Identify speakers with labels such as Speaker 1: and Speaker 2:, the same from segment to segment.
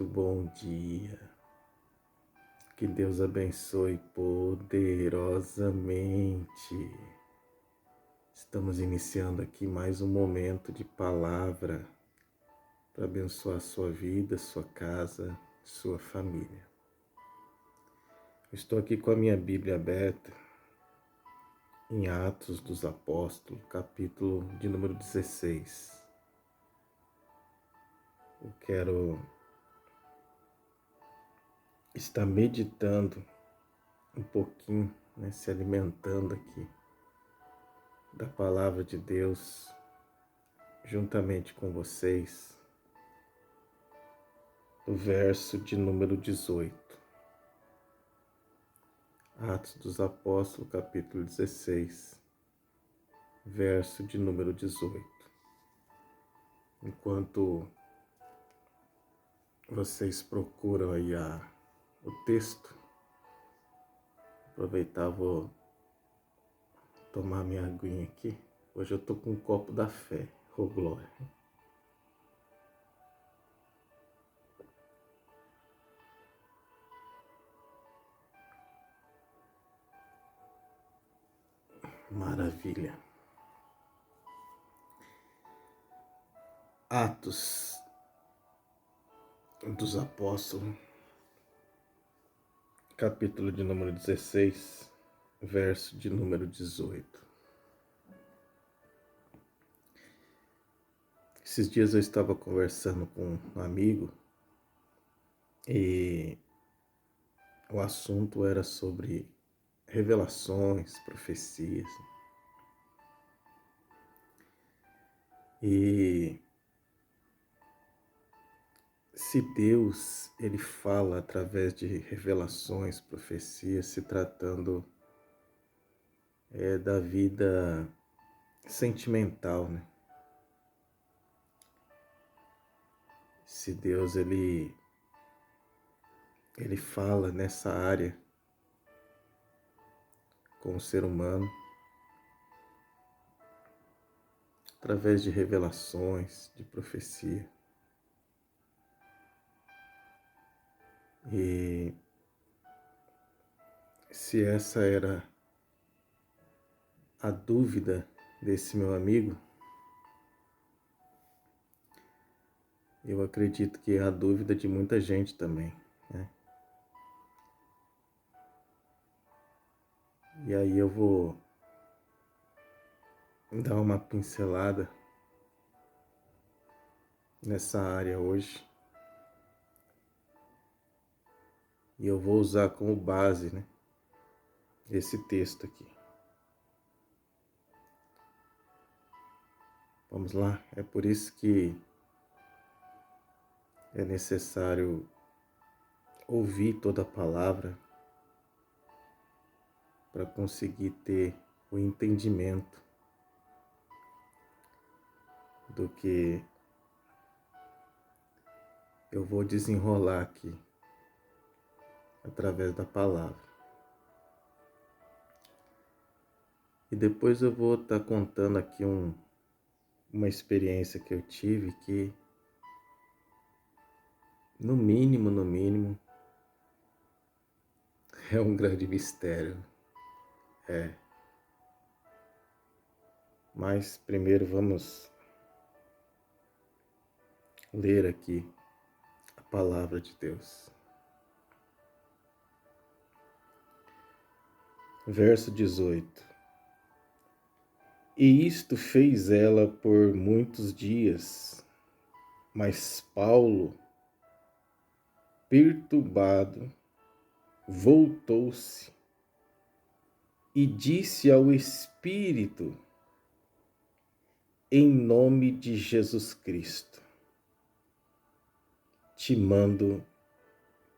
Speaker 1: Bom dia, que Deus abençoe poderosamente. Estamos iniciando aqui mais um momento de palavra para abençoar a sua vida, sua casa, sua família. Estou aqui com a minha Bíblia aberta em Atos dos Apóstolos, capítulo de número 16. Eu quero estar meditando um pouquinho, se alimentando aqui da palavra de Deus juntamente com vocês, o verso de número 18. Atos dos Apóstolos, capítulo 16, verso de número 18. Enquanto vocês procuram aí o texto, aproveitar, vou tomar minha aguinha aqui. Hoje eu tô com um copo da fé, ô glória. Maravilha. Atos dos Apóstolos, capítulo de número 16, verso de número 18. Esses dias eu estava conversando com um amigo e o assunto era sobre revelações, profecias. E se Deus, ele fala através de revelações, profecias, se tratando da vida sentimental, né? Se Deus, ele fala nessa área com o ser humano, através de revelações, de profecia. E se essa era a dúvida desse meu amigo, eu acredito que é a dúvida de muita gente também, né? E aí eu vou dar uma pincelada nessa área hoje. E eu vou usar como base, né, esse texto aqui. Vamos lá? É por isso que é necessário ouvir toda a palavra para conseguir ter o entendimento do que eu vou desenrolar aqui através da palavra. E depois eu vou estar contando aqui uma experiência que eu tive que, no mínimo, é um grande mistério. Mas primeiro vamos ler aqui a palavra de Deus. Verso 18. E isto fez ela por muitos dias, mas Paulo, perturbado, voltou-se e disse ao Espírito, em nome de Jesus Cristo, te mando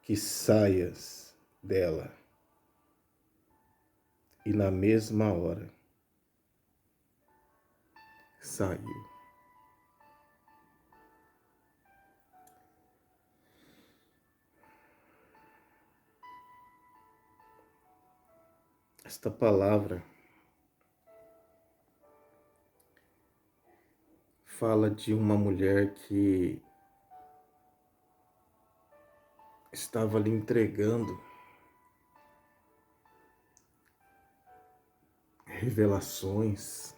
Speaker 1: que saias dela. E na mesma hora, saiu. Esta palavra fala de uma mulher que estava lhe entregando revelações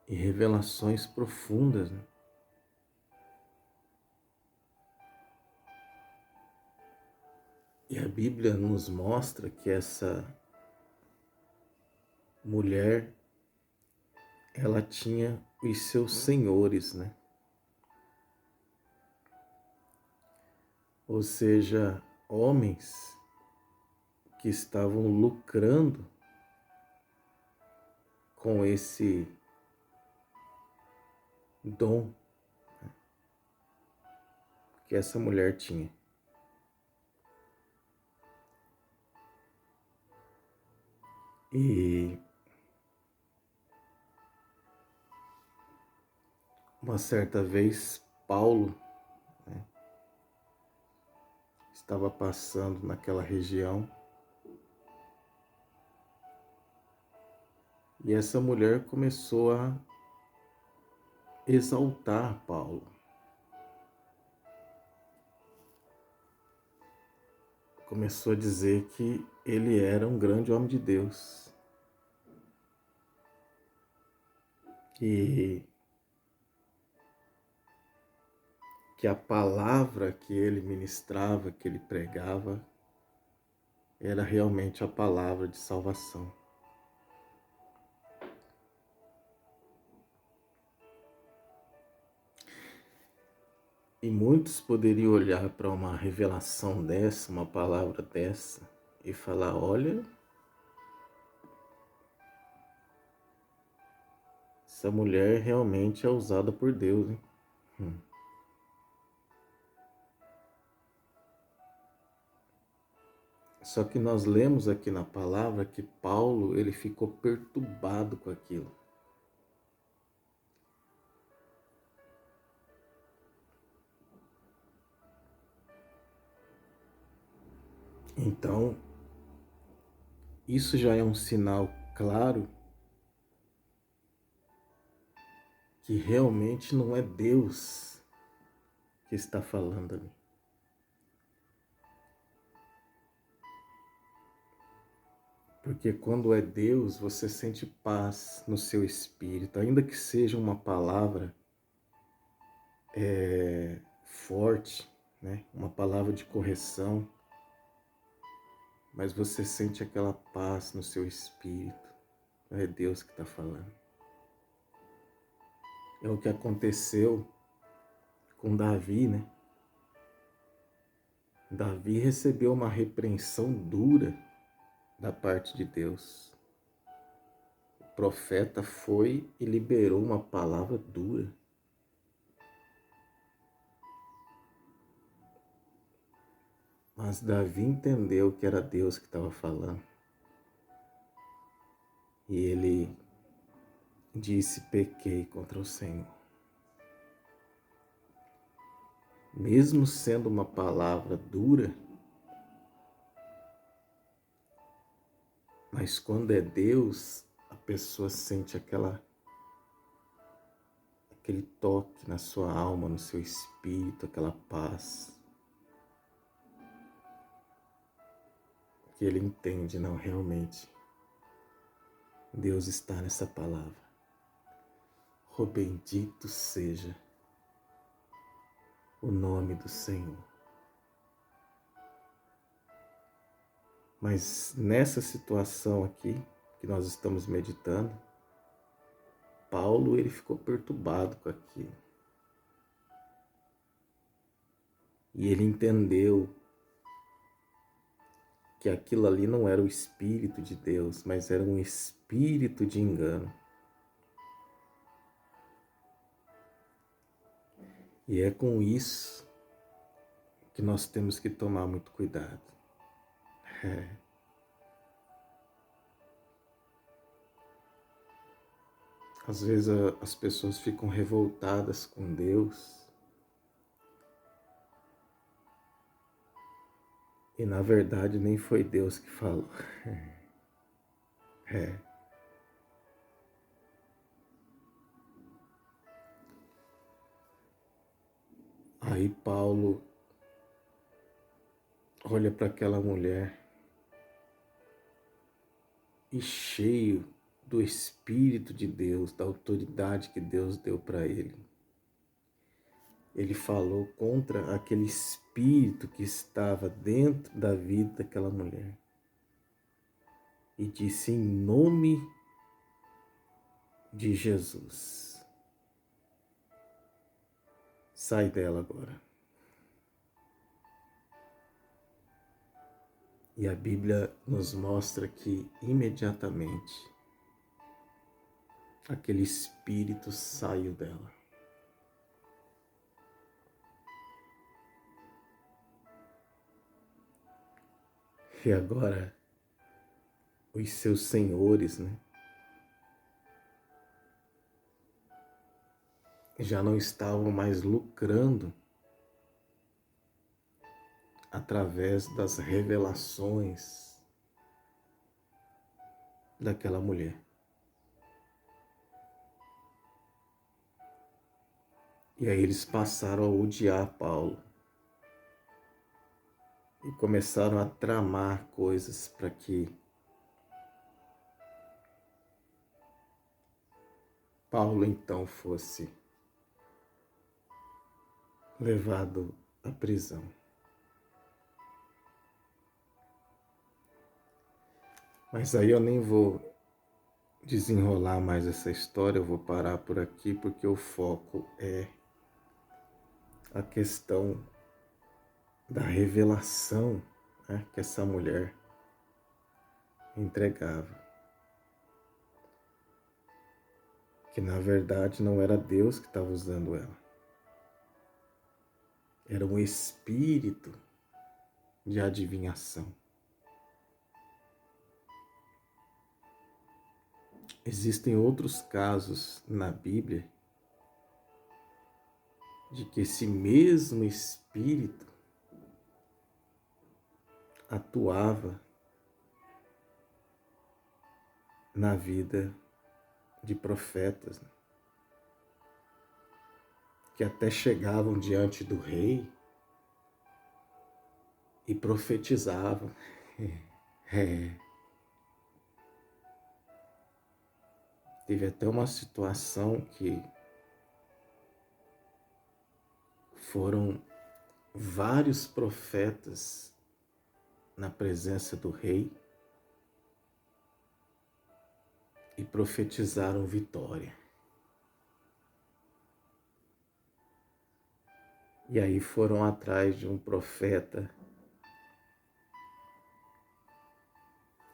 Speaker 1: e revelações profundas, né? E a Bíblia nos mostra que essa mulher, ela tinha os seus senhores, né? Ou seja, homens que estavam lucrando com esse dom que essa mulher tinha. E uma certa vez, Paulo, né, estava passando naquela região e essa mulher começou a exaltar Paulo. Começou a dizer que ele era um grande homem de Deus. Que a palavra que ele ministrava, que ele pregava, era realmente a palavra de salvação. E muitos poderiam olhar para uma revelação dessa, uma palavra dessa, e falar: olha, essa mulher realmente é usada por Deus, hein? Só que nós lemos aqui na palavra que Paulo, ele ficou perturbado com aquilo. Então, isso já é um sinal claro que realmente não é Deus que está falando ali. Porque quando é Deus, você sente paz no seu espírito, ainda que seja uma palavra forte, né? Uma palavra de correção, mas você sente aquela paz no seu espírito. É Deus que está falando. É o que aconteceu com Davi, né? Davi recebeu uma repreensão dura da parte de Deus. O profeta foi e liberou uma palavra dura. Mas Davi entendeu que era Deus que estava falando. E ele disse: pequei contra o Senhor. Mesmo sendo uma palavra dura, mas quando é Deus, a pessoa sente aquele toque na sua alma, no seu espírito, aquela paz. Que ele entende, não, realmente, Deus está nessa palavra. Oh, bendito seja o nome do Senhor. Mas nessa situação aqui, que nós estamos meditando, Paulo, ele ficou perturbado com aquilo. E ele entendeu que aquilo ali não era o Espírito de Deus, mas era um espírito de engano. E é com isso que nós temos que tomar muito cuidado. Às vezes as pessoas ficam revoltadas com Deus e na verdade nem foi Deus que falou. aí Paulo olha para aquela mulher e, cheio do Espírito de Deus, da autoridade que Deus deu para ele falou contra aquele espírito que estava dentro da vida daquela mulher e disse: em nome de Jesus, sai dela agora. E a Bíblia nos mostra que imediatamente aquele espírito saiu dela. E agora os seus senhores, já não estavam mais lucrando através das revelações daquela mulher. E aí eles passaram a odiar Paulo e começaram a tramar coisas para que Paulo então fosse levado à prisão. Mas aí eu nem vou desenrolar mais essa história, eu vou parar por aqui porque o foco é a questão da revelação, que essa mulher entregava. Que na verdade não era Deus que estava usando ela. Era um espírito de adivinhação. Existem outros casos na Bíblia de que esse mesmo espírito atuava na vida de profetas, que até chegavam diante do rei e profetizavam. Teve até uma situação que foram vários profetas na presença do rei e profetizaram vitória. E aí foram atrás de um profeta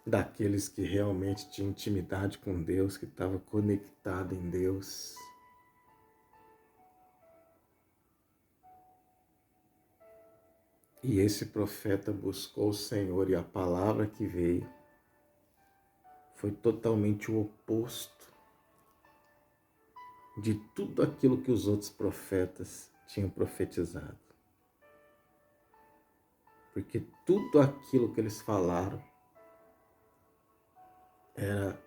Speaker 1: daqueles que realmente tinham intimidade com Deus, que estava conectado em Deus. E esse profeta buscou o Senhor e a palavra que veio foi totalmente o oposto de tudo aquilo que os outros profetas tinham profetizado. Porque tudo aquilo que eles falaram era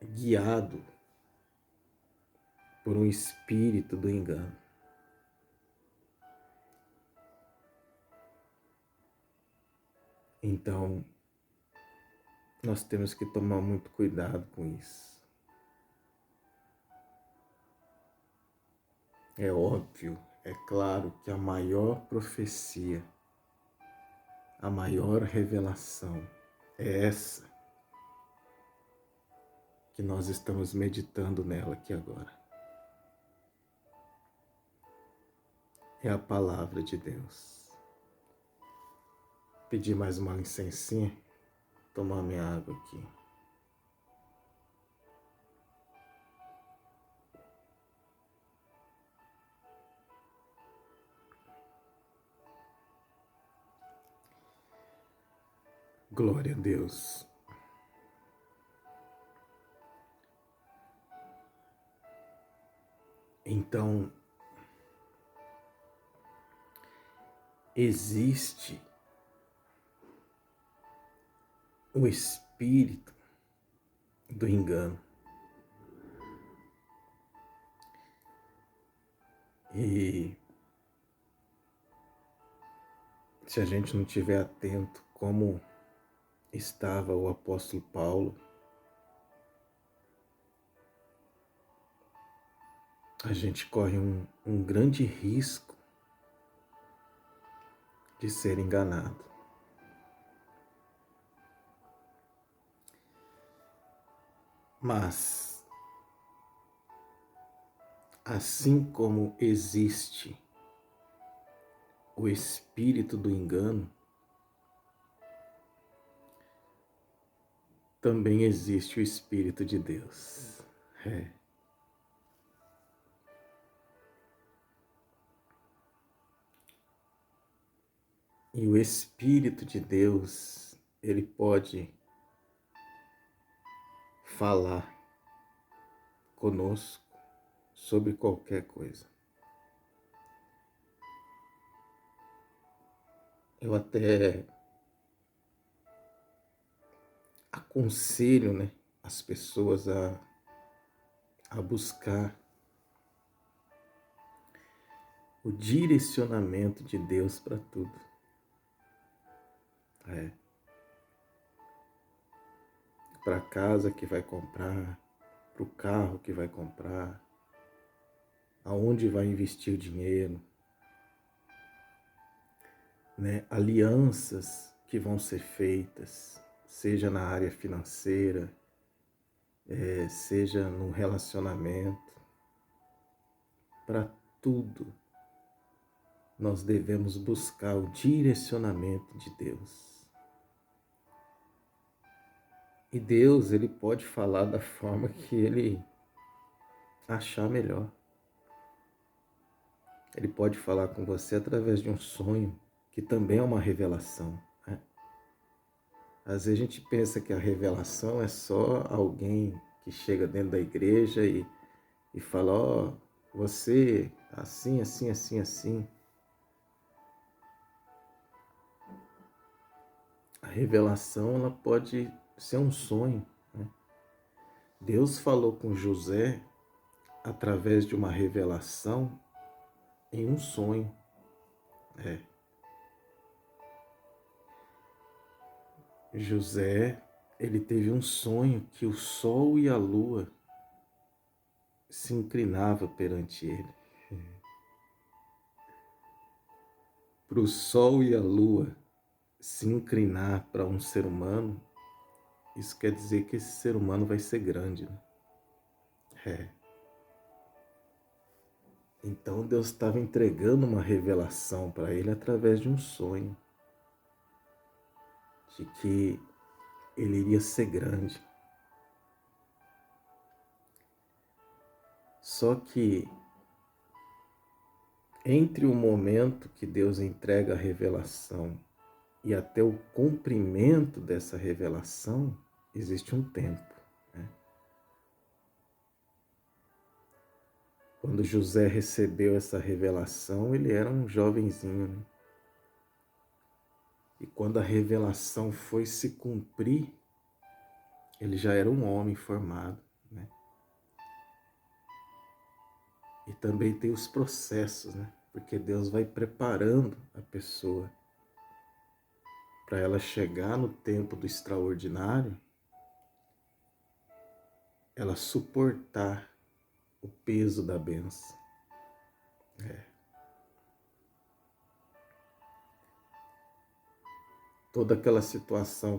Speaker 1: guiado por um espírito do engano. Então, nós temos que tomar muito cuidado com isso. É óbvio, é claro que a maior profecia, a maior revelação é essa que nós estamos meditando nela aqui agora. É a palavra de Deus. Pedir mais uma licencinha, tomar minha água aqui. Glória a Deus. Então, existe o espírito do engano. E se a gente não estiver atento como estava o apóstolo Paulo, a gente corre um grande risco de ser enganado. Mas, assim como existe o espírito do engano, também existe o Espírito de Deus. É. E o Espírito de Deus, ele pode falar conosco sobre qualquer coisa. Eu até aconselho, né, as pessoas a buscar o direcionamento de Deus para tudo. Para a casa que vai comprar, para o carro que vai comprar, aonde vai investir o dinheiro, né? Alianças que vão ser feitas, seja na área financeira, seja no relacionamento, para tudo nós devemos buscar o direcionamento de Deus. E Deus, ele pode falar da forma que ele achar melhor. Ele pode falar com você através de um sonho, que também é uma revelação, né? Às vezes a gente pensa que a revelação é só alguém que chega dentro da igreja e fala, ó, você assim, assim, assim, assim. A revelação, ela pode ser um sonho, né? Deus falou com José através de uma revelação em um sonho. José, ele teve um sonho que o sol e a lua se inclinavam perante ele. Para o sol e a lua se inclinar para um ser humano, isso quer dizer que esse ser humano vai ser grande, né? Então Deus estava entregando uma revelação para ele através de um sonho, de que ele iria ser grande. Só que entre o momento que Deus entrega a revelação e até o cumprimento dessa revelação, existe um tempo, né? Quando José recebeu essa revelação, ele era um jovenzinho, né? E quando a revelação foi se cumprir, ele já era um homem formado, né? E também tem os processos, né? Porque Deus vai preparando a pessoa para ela chegar no tempo do extraordinário, ela suportar o peso da bênção. Toda aquela situação